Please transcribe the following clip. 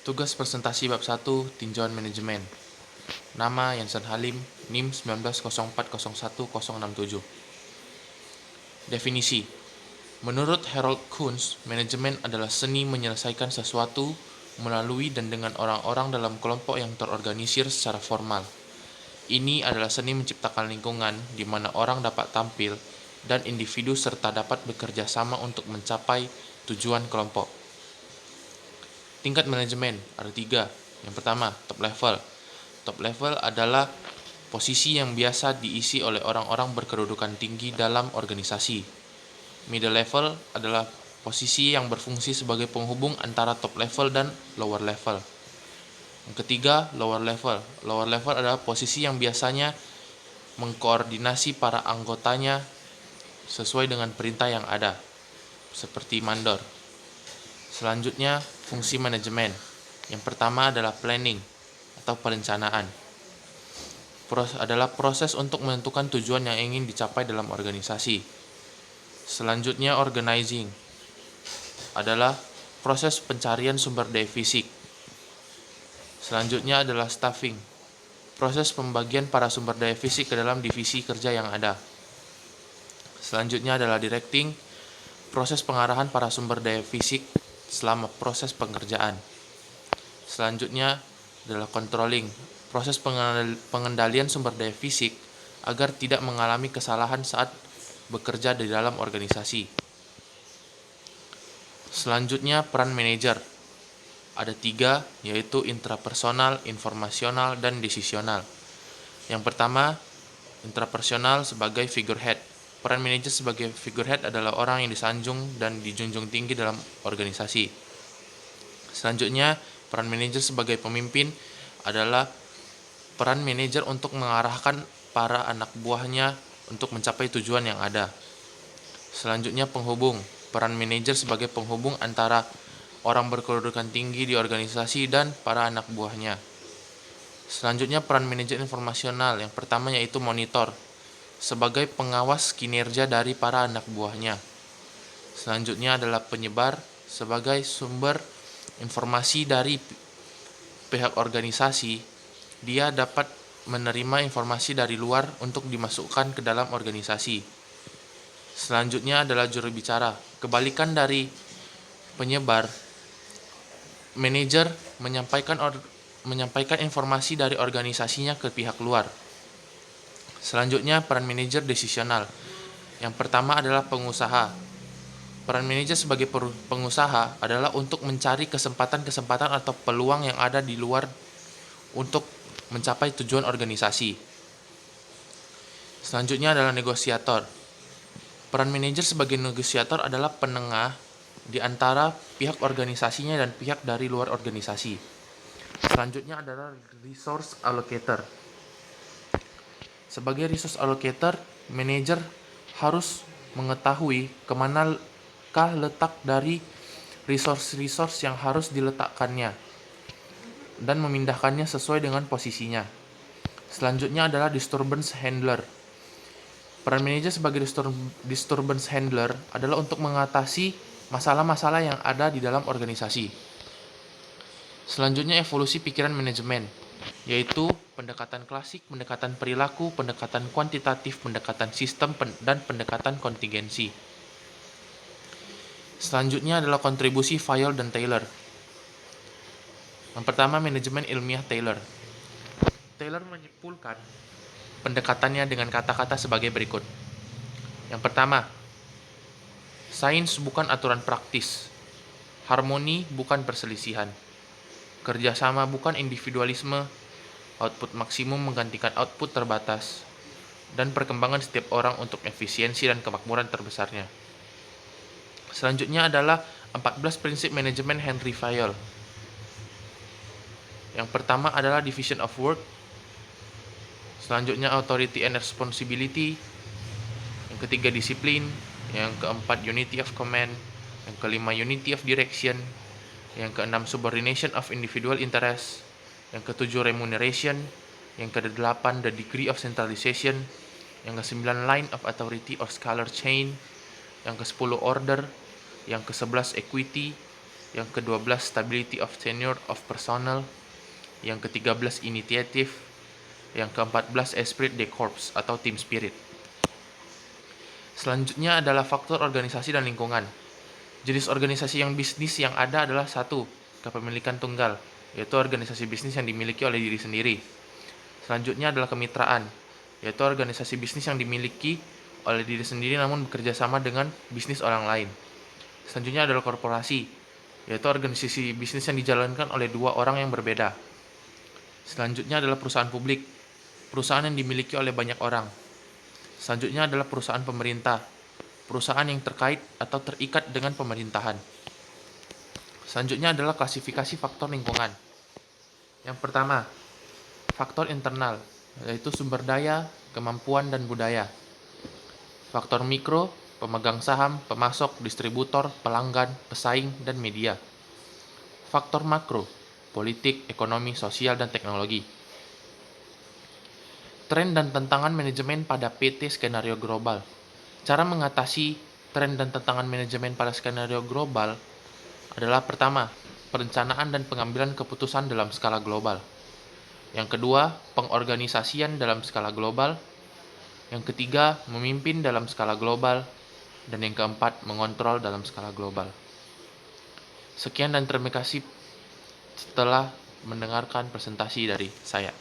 Tugas presentasi bab 1 Tinjauan Manajemen. Nama Yansen Halim, NIM 19040167. Definisi. Menurut Harold Kuhns, manajemen adalah seni menyelesaikan sesuatu melalui dan dengan orang-orang dalam kelompok yang terorganisir secara formal. Ini adalah seni menciptakan lingkungan di mana orang dapat tampil dan individu serta dapat bekerja sama untuk mencapai tujuan kelompok. Tingkat manajemen ada 3. Yang pertama, top level. Top level adalah posisi yang biasa diisi oleh orang-orang berkedudukan tinggi dalam organisasi. Middle level adalah posisi yang berfungsi sebagai penghubung antara top level dan lower level. Yang ketiga, lower level. Lower level adalah posisi yang biasanya mengkoordinasi para anggotanya sesuai dengan perintah yang ada, seperti mandor. Selanjutnya, fungsi manajemen. Yang pertama adalah planning atau perencanaan. Adalah proses untuk menentukan tujuan yang ingin dicapai dalam organisasi. Selanjutnya, organizing adalah proses pencarian sumber daya fisik. Selanjutnya adalah staffing, proses pembagian para sumber daya fisik ke dalam divisi kerja yang ada. Selanjutnya adalah directing, proses pengarahan para sumber daya fisik selama proses pengerjaan. Selanjutnya adalah controlling, proses pengendalian sumber daya fisik agar tidak mengalami kesalahan saat bekerja di dalam organisasi. Selanjutnya peran manajer. Ada 3, yaitu intrapersonal, informasional, dan decisional. Yang pertama, intrapersonal sebagai figurehead. Peran manajer sebagai figurehead adalah orang yang disanjung dan dijunjung tinggi dalam organisasi. Selanjutnya, peran manajer sebagai pemimpin adalah peran manajer untuk mengarahkan para anak buahnya untuk mencapai tujuan yang ada. Selanjutnya, penghubung. Peran manajer sebagai penghubung antara orang berkedudukan tinggi di organisasi dan para anak buahnya. Selanjutnya, peran manajer informasional. Yang pertama yaitu monitor, sebagai pengawas kinerja dari para anak buahnya. Selanjutnya adalah penyebar, sebagai sumber informasi dari pihak organisasi. Dia dapat menerima informasi dari luar untuk dimasukkan ke dalam organisasi. Selanjutnya adalah juru bicara. Kebalikan dari penyebar, manajer menyampaikan informasi dari organisasinya ke pihak luar. Selanjutnya, peran manajer decisional. Yang pertama adalah pengusaha. Peran manajer sebagai pengusaha adalah untuk mencari kesempatan-kesempatan atau peluang yang ada di luar untuk mencapai tujuan organisasi. Selanjutnya adalah negosiator. Peran manajer sebagai negosiator adalah penengah di antara pihak organisasinya dan pihak dari luar organisasi. Selanjutnya adalah resource allocator. Sebagai resource allocator, manajer harus mengetahui kemanakah letak dari resource-resource yang harus diletakkannya dan memindahkannya sesuai dengan posisinya. Selanjutnya adalah disturbance handler. Peran manajer sebagai disturbance handler adalah untuk mengatasi masalah-masalah yang ada di dalam organisasi. Selanjutnya evolusi pikiran manajemen, yaitu pendekatan klasik, pendekatan perilaku, pendekatan kuantitatif, pendekatan sistem, dan pendekatan kontingensi. Selanjutnya adalah kontribusi Fayol dan Taylor. Yang pertama, manajemen ilmiah Taylor. Taylor menyimpulkan pendekatannya dengan kata-kata sebagai berikut. Yang pertama, sains bukan aturan praktis, harmoni bukan perselisihan, kerjasama bukan individualisme, output maksimum menggantikan output terbatas, dan perkembangan setiap orang untuk efisiensi dan kemakmuran terbesarnya. Selanjutnya adalah 14 prinsip manajemen Henry Fayol. Yang pertama adalah division of work. Selanjutnya authority and responsibility. Yang ketiga disiplin. Yang keempat unity of command. Yang kelima unity of direction. Yang keenam subordination of individual interest. Yang ketujuh remuneration. Yang kedelapan the degree of centralization. Yang kesembilan line of authority or scalar chain. Yang ke-10 order. Yang ke-11 equity. Yang ke-12, stability of tenure of personnel. Yang ke-13, initiative. Yang ke-14, esprit de corps atau team spirit. Selanjutnya adalah faktor organisasi dan lingkungan. Jenis organisasi yang bisnis yang ada adalah satu, kepemilikan tunggal, yaitu organisasi bisnis yang dimiliki oleh diri sendiri. Selanjutnya adalah kemitraan, yaitu organisasi bisnis yang dimiliki oleh diri sendiri namun bekerja sama dengan bisnis orang lain. Selanjutnya adalah korporasi, yaitu organisasi bisnis yang dijalankan oleh dua orang yang berbeda. Selanjutnya adalah perusahaan publik, perusahaan yang dimiliki oleh banyak orang. Selanjutnya adalah perusahaan pemerintah, perusahaan yang terkait atau terikat dengan pemerintahan. Selanjutnya adalah klasifikasi faktor lingkungan. Yang pertama, faktor internal, yaitu sumber daya, kemampuan, dan budaya. Faktor mikro, pemegang saham, pemasok, distributor, pelanggan, pesaing, dan media. Faktor makro, politik, ekonomi, sosial, dan teknologi. Tren dan tantangan manajemen pada PT Skenario Global. Cara mengatasi tren dan tantangan manajemen pada skenario global adalah pertama, perencanaan dan pengambilan keputusan dalam skala global. Yang kedua, pengorganisasian dalam skala global. Yang ketiga, memimpin dalam skala global. Dan yang keempat, mengontrol dalam skala global. Sekian dan terima kasih setelah mendengarkan presentasi dari saya.